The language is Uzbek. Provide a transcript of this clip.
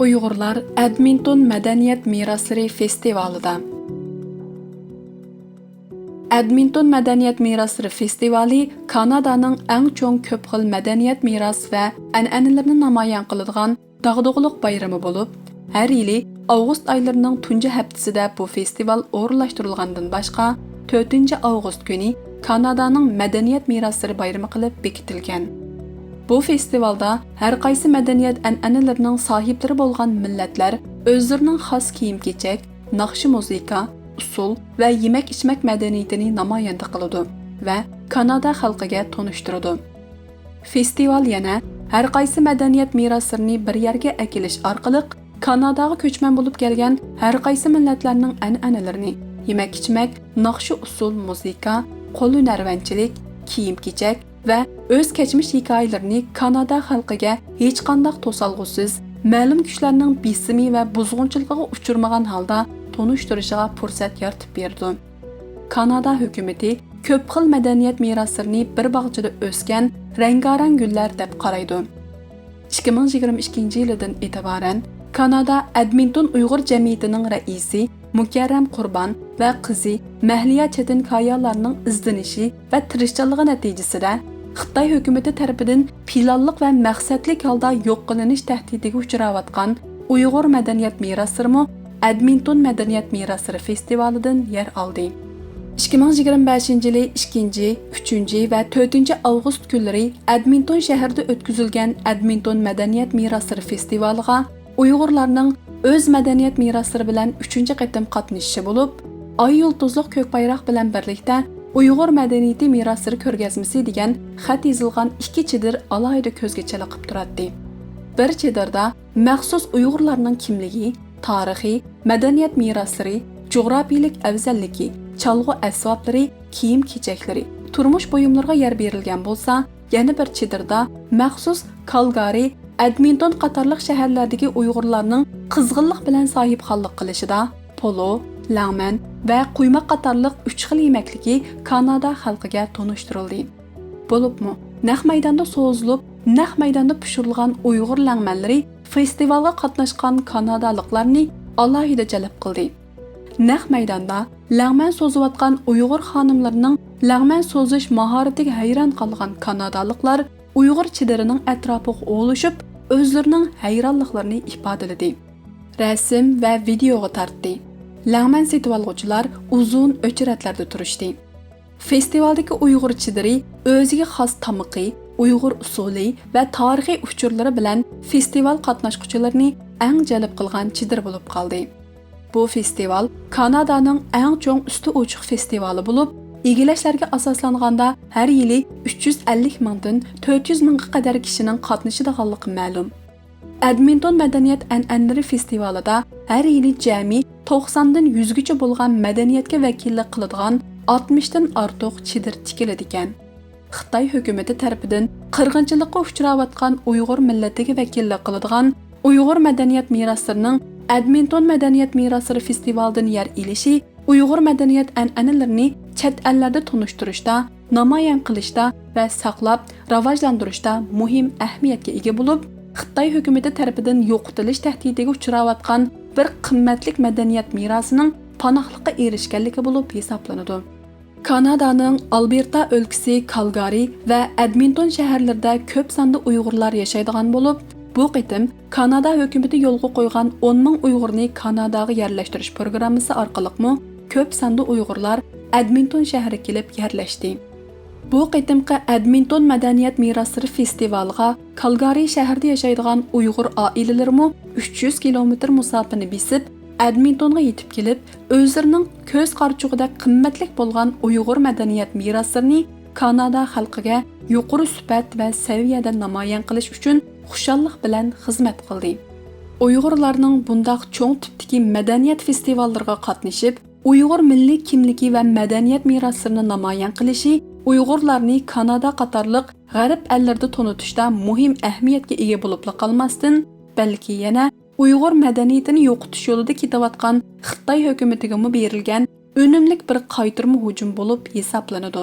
Uyg'urlar Edmonton Madaniyat meroslari festivalida. Edmonton Madaniyat meroslari festivali Kanadaning eng cho'ng ko'p xil madaniyat meros va an'analarini namoyon qiladigan dag'dug'liq bayrami bo'lib, har yili avgust oylarining tunji haftasida bu festival o'rinlashtirilgandan boshqa 4-avgust kuni Kanadaning madaniyat meroslari bayrami qilib bekitilgan. Bu festivalda har qaysi madaniyat an'analarining sohiblari bo'lgan millatlar o'zlarining xos kiyim-kechak, naqshi musiqa, usul va yemak-ichmak madaniyatini namoyon qiladi va Kanada xalqiga tanishtiradi. Festival yana har qaysi madaniyat meroslarini bir yerga akilish orqali Kanadaga ko'chman bo'lib kelgan har qaysi millatlarning an'analarini, yemak-ichmak, naqshi usul musiqa, qo'l hunarvanchilik, kiyim-kechak va o'z kechmish hikoyalarini Kanada xalqiga hech qanday to'salg'usiz, ma'lum kuchlarning bisimi va buzg'unchiligiga uchirmagan holda tanishtirishiga fursat yaratib berdi. Kanada hukumatı ko'p xil madaniyat meroslarini bir bog'chada o'sgan rangarang gullar deb qaraydi. 2022-yildan e'tiboran Kanada Edmonton Uyg'ur jamiyatining raisi Mukarram Qurban va qizi Mahliya Chetin Kayalarning izdenishi va tirishchanligi natijasida Xitoy hukumatı tarafidan planliq va maqsadli holda yo'q qilinish tahdidiga uchrayotgan Uyg'ur madaniyat meroslari Edmonton Madaniyat meroslari festivalidan yer oldi. 2025-yili 2, 3 va 4-avgust kunlari Edmonton shahrida o'tkazilgan Edmonton Madaniyat meroslari festivaliga Uyg'urlarning o'z madaniyat meroslari bilan 3-qatim qatnashishi bo'lib, Oy yulduzliq ko'k bayroq bilan birlikda Uyg'ur madaniyati meroslari ko'rgazmasi degan xat yozilgan 2 chidir alohida ko'zga chaliqib turadi. Bir chidirda maxsus Uyg'urlarning kimligi, tarixi, madaniyat meroslari, jo'grafiyalik afzalligi, chalg'u asboblari, kiyim-kechaklari, turmush buyumlariga yer berilgan bo'lsa, yana bir chidirda maxsus Calgary, Edmonton qatorliq shaharlardagi Uyg'urlarning qizg'inlik bilan sohibxonlik qilishida polo, langman va quymoq qatorliq 3 xil yemakligi Kanada xalqiga tanishtirildi. Bo'libmi, naq maydonda so'zilib, naq maydonda pishirilgan Uyg'ur langmanlari festivalga qatnashgan kanadaliklarni alohida jalb qildi. Naq maydonda langman so'ziyotgan Uyg'ur xonimlarining langman so'zish mahoratiga hayron qolgan kanadaliklar Uyg'ur chidirining atrofiga o'lishib, o'zlarining hayronliklarini ifodaladi. Rasm va videoga tortdi. Langman setib oluvchilar uzun o'chiratlarda turishdi. Festivaldagi Uyg'ur chidiri o'ziga xos tamoqi, Uyg'ur usuli va tarixiy uchurlari bilan festival qatnashuvchilarini eng jalb qilgan chidir bo'lib qoldi. Bu festival Kanadaning eng cho'ng usti ochiq festivali bo'lib, egilashlarga asoslanganda har yili 350 mingdan 400 mingga qadar kishining qatnashadiganligi ma'lum. Edmonton Madaniyat an'analari festivalida har yili jami 90 dan 100 gacha bo'lgan madaniyatga vakillik qiladigan 60 dan ortiq chidir tikiladi ekan. Xitoy hukumatı tarafidan qirg'inchilikqa uchrayotgan Uyg'ur millatiga vakillik qiladigan Uyg'ur madaniyat meroslarining Edmonton Madaniyat meroslari festivalidan yer ilishi Uyg'ur madaniyat an'analarini chet ellarda tanishtirishda, namoyon qilishda va saqlab, rivojlantirishda muhim ahamiyatga ega bo'lib, Xitoy hukumatı tarafidan yo'qotilish tahdidiga uchrayotgan bir qimmatli madaniyat merosining panohlikqa erishganligi bo'lib hisoblanadi. Kanadaning Alberta o'lkasi Calgary va Edmonton shaharlarida ko'p sonda Uyg'urlar yashaydigan bo'lib, bu qitim Kanada hukumatı yo'lga qo'ygan 10 ming Uyg'urni Kanadaga yerlashtirish programmasi orqali ko'p sonda Uyg'urlar Edmonton shahriga kelib yerlashdi. Bu qitimqi Edmonton Madaniyat meroslari festivaliga Calgary shahrida yashaydigan Uyg'ur oilalarimi 300 kilometr masofani besib Edmontonga yetib kelib, o'zlarining ko'z qarchug'ida qimmatli bo'lgan Uyg'ur madaniyat meroslarini Kanada xalqiga yuqori sifat va saviyada namoyon qilish uchun xushallik bilan xizmat qildi. Uyg'urlarning bundaq cho'ng tipdagi madaniyat festivallariga qatnashib, Uyg'ur milliy kimligi va madaniyat meroslarini namoyon qilishi Uyg'urlarni Kanada qatorliq g'arb ellarda tanitishda muhim ahamiyatga ega bo'lib qolmasdan, balki yana Uyg'ur madaniyatini yo'qotish yo'lida ketayotgan Xitoy hukumatiga berilgan unumli bir qaytarma hujum bo'lib hisoblanadi.